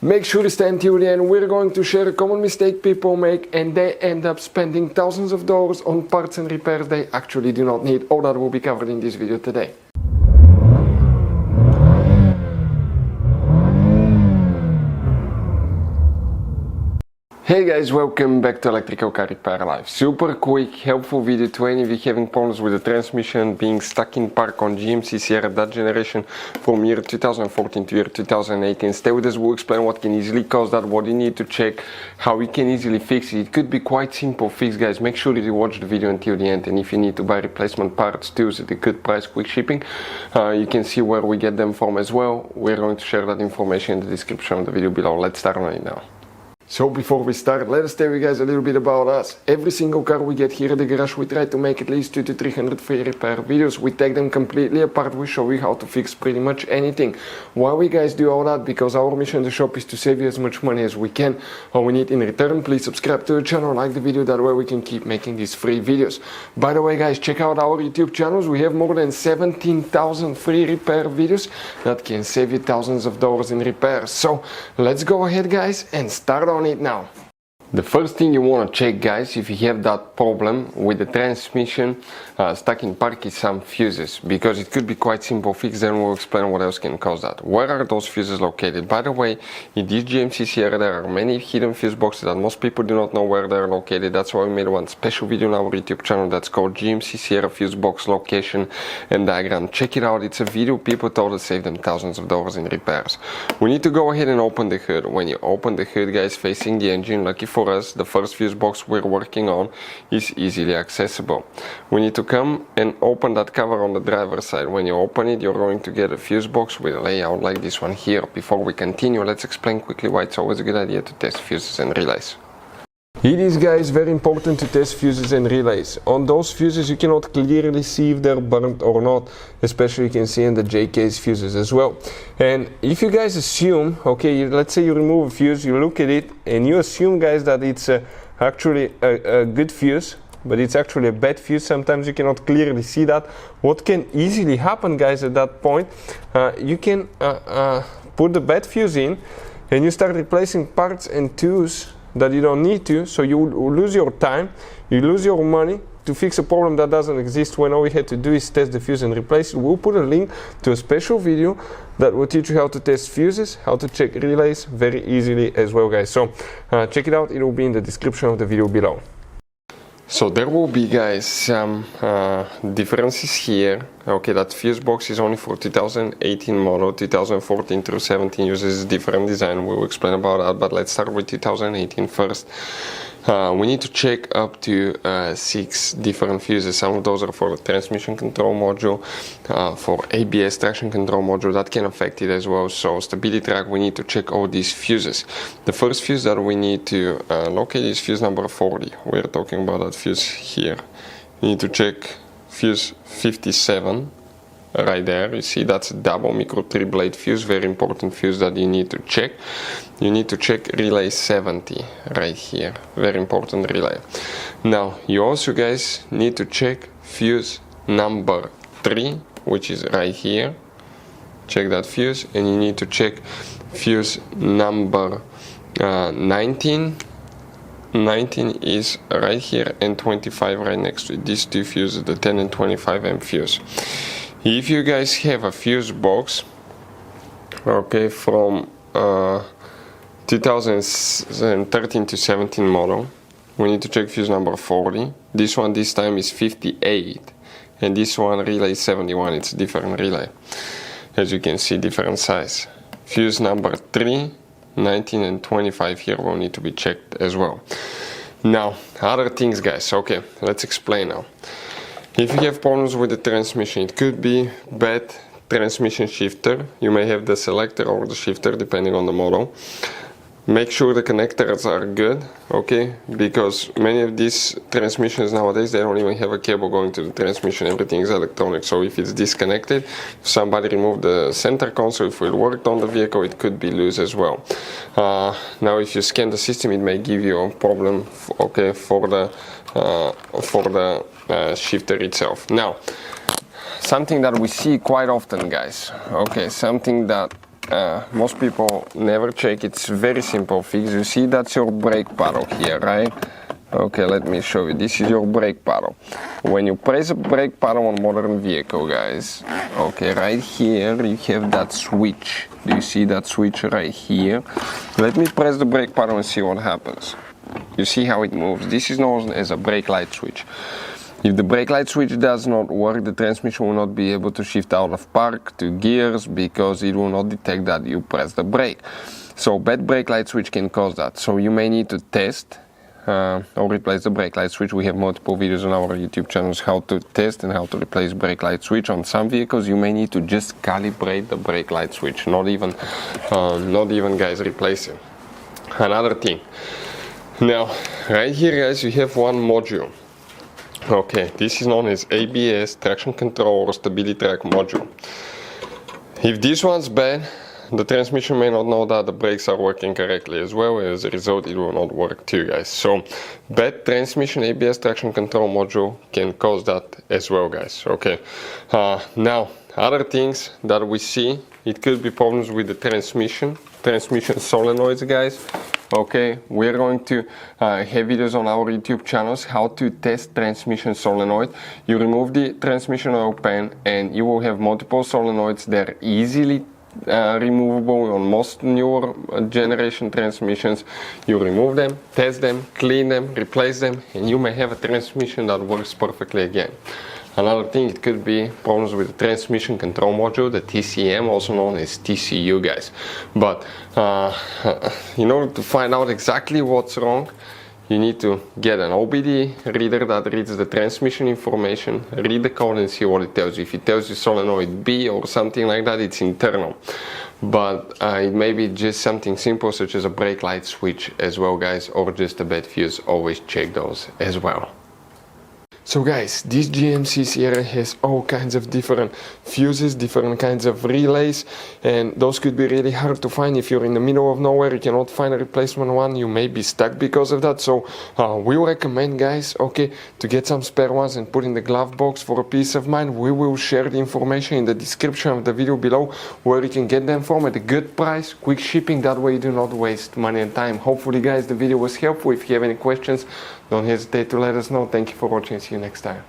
Make sure to stay until the end. We're going to share a common mistake people make and they end up spending thousands of dollars on parts and repairs they actually do not need. All that will be covered in this video today. Hey guys, welcome back to Electrical Car Repair Live. Super quick, helpful video to any of you having problems with the transmission, being stuck in park on GMC SIERRA, that generation from year 2014 to year 2018. Stay with us, we'll explain what can easily cause that, what you need to check, how you can easily fix it. It could be quite simple fix, guys. Make sure that you watch the video until the end, and if you need to buy replacement parts too at a good price, quick shipping, you can see where we get them from as well. We're going to share that information in the description of the video below. Let's start on it now. So before we start, let us tell you guys a little bit about us. Every single car we get here at the garage, we try to make at least 200 to 300 free repair videos. We take them completely apart, we show you how to fix pretty much anything. Why we guys do all that? Because our mission in the shop is to save you as much money as we can. All we need in return, please subscribe to the channel, like the video, that way we can keep making these free videos. By the way guys, check out our YouTube channels. We have more than 17,000 free repair videos that can save you thousands of dollars in repairs. So let's go ahead guys and start on it now. The first thing you want to check, guys, if you have that problem with the transmission stuck in park, is some fuses, because it could be quite simple fix. Then we'll explain what else can cause that. Where are those fuses located? By the way, in this GMC SIERRA there are many hidden fuse boxes that most people do not know where they're located. That's why we made one special video on our YouTube channel that's called GMC SIERRA fuse box location and diagram. Check it out, it's a video people told us saved them thousands of dollars in repairs. We need to go ahead and open the hood. When you open the hood, guys, facing the engine, lucky for us, the first fuse box we're working on is easily accessible. We need to come and open that cover on the driver's side. When you open it, you're going to get a fuse box with a layout like this one here. Before we continue, let's explain quickly why it's always a good idea to test fuses and relays. It is, guys, very important to test fuses and relays. On those fuses you cannot clearly see if they're burnt or not, especially you can see in the JK's fuses as well. And if you guys assume, okay, let's say you remove a fuse, you look at it and you assume, guys, that it's actually a good fuse, but it's actually a bad fuse. Sometimes you cannot clearly see that. What can easily happen, guys, at that point, you can put the bad fuse in and you start replacing parts and tools that you don't need to, so you lose your time, you lose your money to fix a problem that doesn't exist, when all we had to do is test the fuse and replace it. We'll put a link to a special video that will teach you how to test fuses, how to check relays very easily as well, guys. So check it out, it will be in the description of the video below. So there will be, guys, some differences here. Okay, that fuse box is only for 2018 model. 2014 through 17 uses different design. We'll explain about that, but let's start with 2018 first. We need to check up to 6 different fuses. Some of those are for the transmission control module, for ABS traction control module, that can affect it as well. So stability track, we need to check all these fuses. The first fuse that we need to locate is fuse number 40. We're talking about that fuse here. You need to check fuse 57 right there. You see that's a double micro 3-blade fuse, very important fuse that you need to check. You need to check relay 70 right here, very important relay. Now you also, guys, need to check fuse number 3, which is right here. Check that fuse, and you need to check fuse number 19. 19 is right here and 25 right next to it. These two fuses, the 10 and 25 amp fuse. If you guys have a fuse box, okay, from 2013 to 17 model, we need to check fuse number 40. This one this time is 58, and this one relay 71. It's a different relay, as you can see, different size. Fuse number 3, 19 and 25 here will need to be checked as well. Now other things, guys, okay, let's explain now. If you have problems with the transmission, it could be bad transmission shifter. You may have the selector or the shifter depending on the model. Make sure the connectors are good, okay, because many of these transmissions nowadays, they don't even have a cable going to the transmission. Everything is electronic, so if it's disconnected, if somebody removed the center console, if it worked on the vehicle, it could be loose as well. Now if you scan the system, it may give you a problem, okay, for the shifter itself. Now something that we see quite often, guys, okay, something that most people never check. It's very simple fix. You see that's your brake paddle here, right? Okay, let me show you. This is your brake paddle. When you press a brake paddle on modern vehicle, guys, okay, right here you have that switch. Do you see that switch right here? Let me press the brake paddle and see what happens. You see how it moves. This is known as a brake light switch. If the brake light switch does not work, the transmission will not be able to shift out of park to gears because it will not detect that you press the brake. So bad brake light switch can cause that. So you may need to test or replace the brake light switch. We have multiple videos on our YouTube channels how to test and how to replace brake light switch. On some vehicles you may need to just calibrate the brake light switch, not even guys replace it. Another thing, now right here guys you have one module. Okay, this is known as ABS, traction control or stability track module. If this one's bad, the transmission may not know that the brakes are working correctly as well. As a result, it will not work too, guys. So bad transmission ABS traction control module can cause that as well, guys. Okay, now other things that we see, it could be problems with the transmission solenoids, guys. Okay, we're going to have videos on our YouTube channels how to test transmission solenoid. You remove the transmission oil pan and you will have multiple solenoids. They're easily removable on most newer generation transmissions. You remove them, test them, clean them, replace them, and you may have a transmission that works perfectly again. Another thing, it could be problems with the transmission control module, the TCM, also known as TCU, guys. But in order to find out exactly what's wrong, you need to get an OBD reader that reads the transmission information, read the code and see what it tells you. If it tells you solenoid B or something like that, it's internal. But it may be just something simple such as a brake light switch as well, guys, or just a bad fuse. Always check those as well. So guys, this GMC Sierra has all kinds of different fuses, different kinds of relays, and those could be really hard to find. If you're in the middle of nowhere, you cannot find a replacement one, you may be stuck because of that. So we recommend, guys, okay, to get some spare ones and put in the glove box for a peace of mind. We will share the information in the description of the video below where you can get them from at a good price, quick shipping, that way you do not waste money and time. Hopefully guys the video was helpful. If you have any questions, don't hesitate to let us know. Thank you for watching. See you next time.